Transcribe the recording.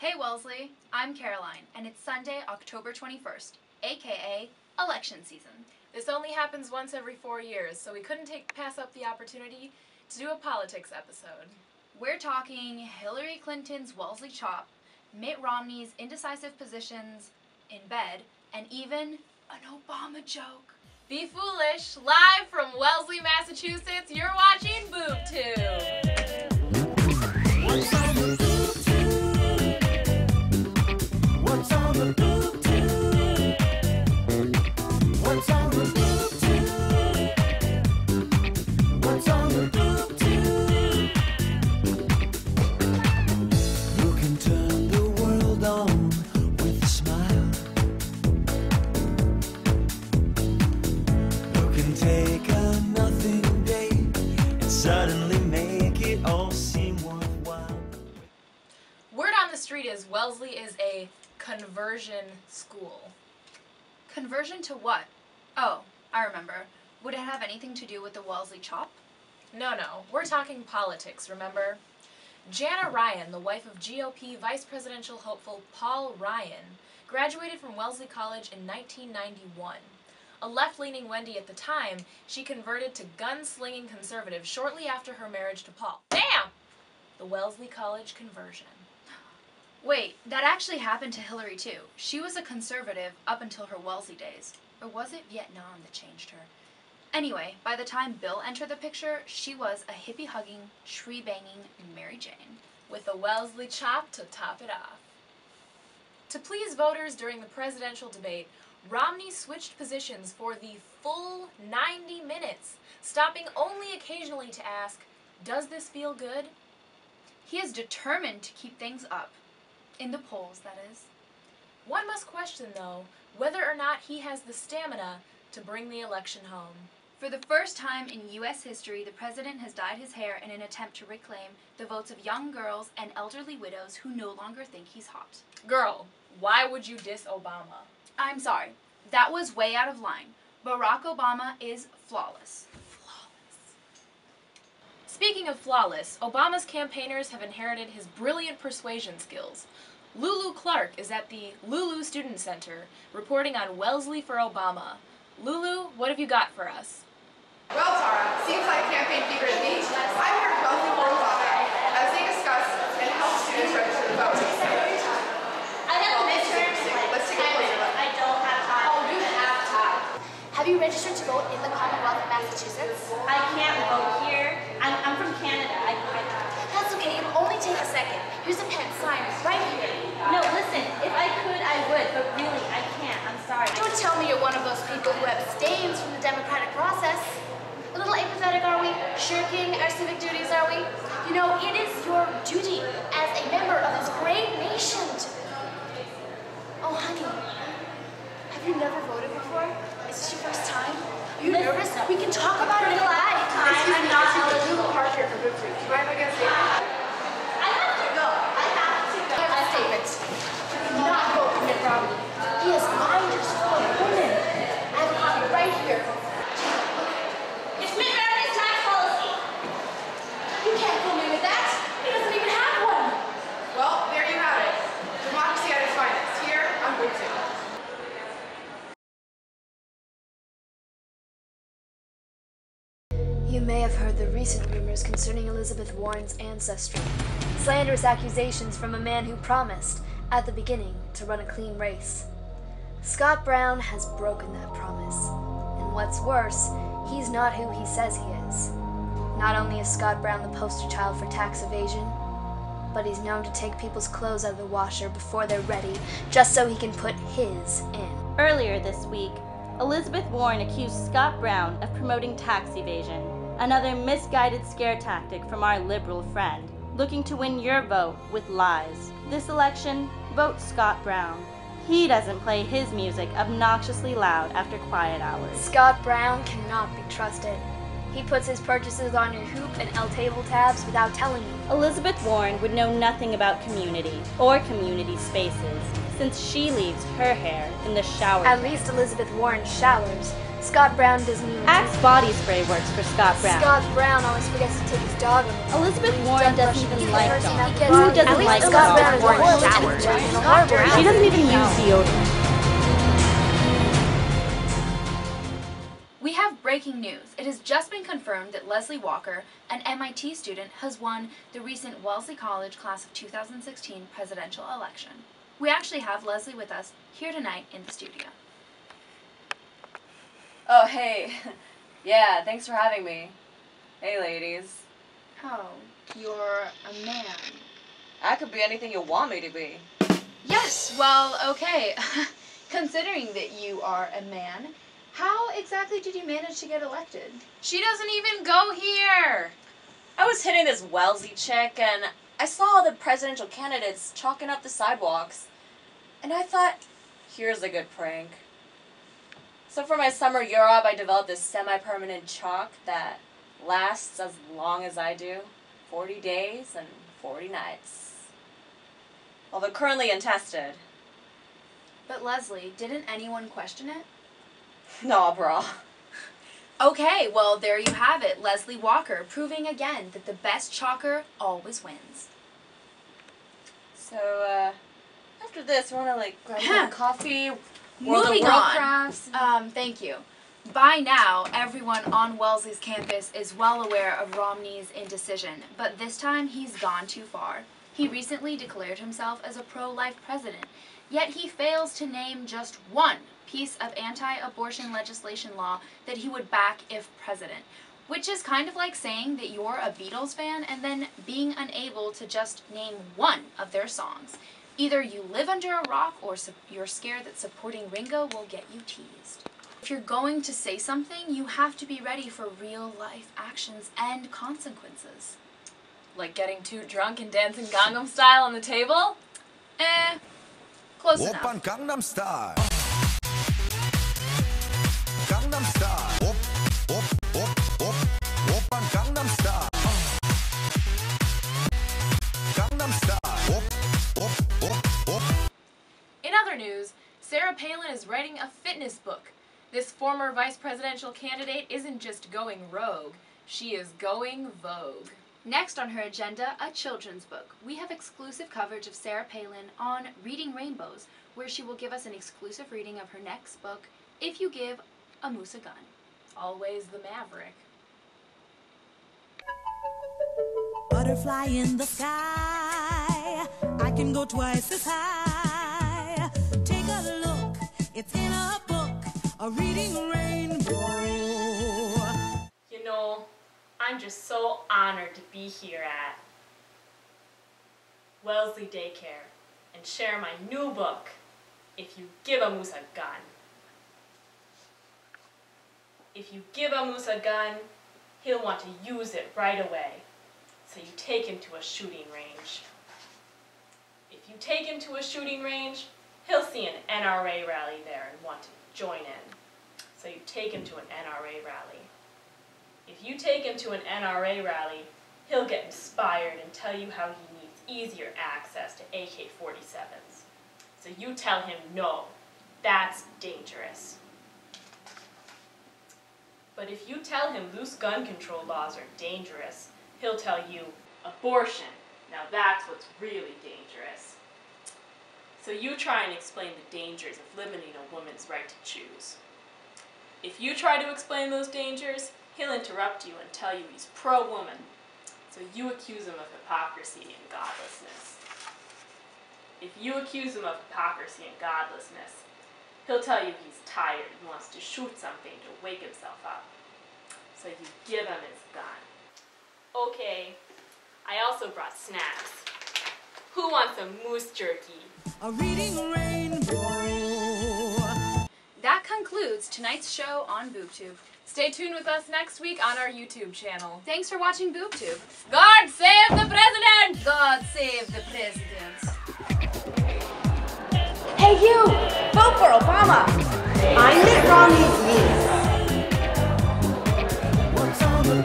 Hey Wellesley, I'm Caroline, and it's Sunday, October 21st, aka election season. This only happens once every 4 years, so we couldn't pass up the opportunity to do a politics episode. We're talking Hillary Clinton's Wellesley chop, Mitt Romney's indecisive positions in bed, and even an Obama joke. Be foolish, live from Wellesley, Massachusetts, you're watching Boobtube. What's on the Boobtube? What's on the Boobtube? What's on the Boobtube? What's on the Boobtube? Who can turn the world on with a smile? Who can take a nothing day and suddenly make it all seem worthwhile? Word on the street is Wellesley is a conversion school. Conversion to what? Oh, I remember. Would it have anything to do with the Wellesley chop? No, we're talking politics, remember? Jana Ryan, the wife of GOP vice presidential hopeful Paul Ryan, graduated from Wellesley College in 1991. A left-leaning Wendy at the time, she converted to gun-slinging conservative shortly after her marriage to Paul. Damn! The Wellesley College conversion. Wait, that actually happened to Hillary too. She was a conservative up until her Wellesley days. Or was it Vietnam that changed her? Anyway, by the time Bill entered the picture, she was a hippie-hugging, tree-banging Mary Jane. With a Wellesley chop to top it off. To please voters during the presidential debate, Romney switched positions for the full 90 minutes, stopping only occasionally to ask, "Does this feel good?" He is determined to keep things up. In the polls, that is. One must question, though, whether or not he has the stamina to bring the election home. For the first time in U.S. history, the president has dyed his hair in an attempt to reclaim the votes of young girls and elderly widows who no longer think he's hot. Girl, why would you diss Obama? I'm sorry, that was way out of line. Barack Obama is flawless. Speaking of flawless, Obama's campaigners have inherited his brilliant persuasion skills. Lulu Clark is at the Lulu Student Center, reporting on Wellesley for Obama. Lulu, what have you got for us? Well, Tara, seems like campaign fever to me. I'm here at Wellesley for Obama as they discuss and help students register to vote. I have a midterm. Let's take a closer look. I don't have time. Oh, you have time. Have you registered to vote in the Commonwealth of Massachusetts? I can't vote here. I'm from Canada. That's okay. It'll only take a second. Here's a pen. Sign right here. No, listen. If I could, I would. But really, I can't. I'm sorry. Don't tell me you're one of those people who abstains from the democratic process. A little apathetic, are we? Shirking our civic duties, are we? You know, it is your duty as a member of this great nation to... Oh, honey. Have you never voted before? Is this your first time? Are you nervous? We can talk about it live. I'm not eligible. Park here for Boobtube. Do you mind if I get a statement? I have to go. A statement. You cannot vote for Mitt Romney. He has minders full of women. I have a copy right here. It's Mitt Romney's tax policy. You can't fool me with that. He doesn't even have one. Well, there you have it. Democracy at its finest. Here on Boobtube. You may have heard the recent rumors concerning Elizabeth Warren's ancestry. Slanderous accusations from a man who promised, at the beginning, to run a clean race. Scott Brown has broken that promise. And what's worse, he's not who he says he is. Not only is Scott Brown the poster child for tax evasion, but he's known to take people's clothes out of the washer before they're ready, just so he can put his in. Earlier this week, Elizabeth Warren accused Scott Brown of promoting tax evasion, another misguided scare tactic from our liberal friend, looking to win your vote with lies. This election, vote Scott Brown. He doesn't play his music obnoxiously loud after quiet hours. Scott Brown cannot be trusted. He puts his purchases on your Hoop and L table tabs without telling you. Elizabeth Warren would know nothing about community or community spaces, since she leaves her hair in the shower. At least Elizabeth Warren showers. Scott Brown doesn't even... Axe body spray works for Scott Brown. Scott Brown always forgets to take his dog on the Elizabeth Warren doesn't even like dogs. Who doesn't like Scott Brown is dogs? horrible. She doesn't even use deodorant. We have breaking news. It has just been confirmed that Leslie Walker, an MIT student, has won the recent Wellesley College class of 2016 presidential election. We actually have Leslie with us here tonight in the studio. Oh, hey. Yeah, thanks for having me. Hey, ladies. Oh, you're a man. I could be anything you want me to be. Yes, well, okay. Considering that you are a man, how exactly did you manage to get elected? She doesn't even go here! I was hitting this Wellesley chick, and I saw all the presidential candidates chalking up the sidewalks. And I thought, here's a good prank. So for my summer Europe, I developed this semi-permanent chalk that lasts as long as I do. 40 days and 40 nights. Although currently untested. But Leslie, didn't anyone question it? Nah, bro. Okay, well, there you have it. Leslie Walker, proving again that the best chalker always wins. So, after this, we're gonna, grab some coffee, World of Moving Warcrafts. Thank you. By now, everyone on Wellesley's campus is well aware of Romney's indecision, but this time he's gone too far. He recently declared himself as a pro-life president, yet he fails to name just one piece of anti-abortion legislation law that he would back if president, which is kind of like saying that you're a Beatles fan and then being unable to just name one of their songs. Either you live under a rock or you're scared that supporting Ringo will get you teased. If you're going to say something, you have to be ready for real-life actions and consequences. Like getting too drunk and dancing Gangnam Style on the table? Close enough. Oppan Gangnam Style. Gangnam Style. Oppan Gangnam Style. Gangnam Style. In other news, Sarah Palin is writing a fitness book. This former vice presidential candidate isn't just going rogue, she is going vogue. Next on her agenda, a children's book. We have exclusive coverage of Sarah Palin on Reading Rainbows, where she will give us an exclusive reading of her next book, If You Give a Moose a Gun. Always the maverick. Butterfly in the sky, I can go twice as high. Take a look, it's in a book, a reading rainbow. You know, I'm just so honored to be here at Wellesley Daycare and share my new book, If You Give a Moose a Gun. If you give a moose a gun, he'll want to use it right away. So you take him to a shooting range. If you take him to a shooting range, he'll see an NRA rally there and want to join in. So you take him to an NRA rally. If you take him to an NRA rally, he'll get inspired and tell you how he needs easier access to AK-47s. So you tell him, no, that's dangerous. But if you tell him loose gun control laws are dangerous, he'll tell you, abortion, now that's what's really dangerous. So you try and explain the dangers of limiting a woman's right to choose. If you try to explain those dangers, he'll interrupt you and tell you he's pro-woman. So you accuse him of hypocrisy and godlessness. If you accuse him of hypocrisy and godlessness, he'll tell you he's tired and wants to shoot something to wake himself up. So you give him his gun. Okay, I also brought snacks. Who wants some moose jerky? A reading rainbow. That concludes tonight's show on Boobtube. Stay tuned with us next week on our YouTube channel. Thanks for watching Boobtube. God save the president! God save the president. Hey you! Vote for Obama! I'm Mitt Romney's niece. What's on the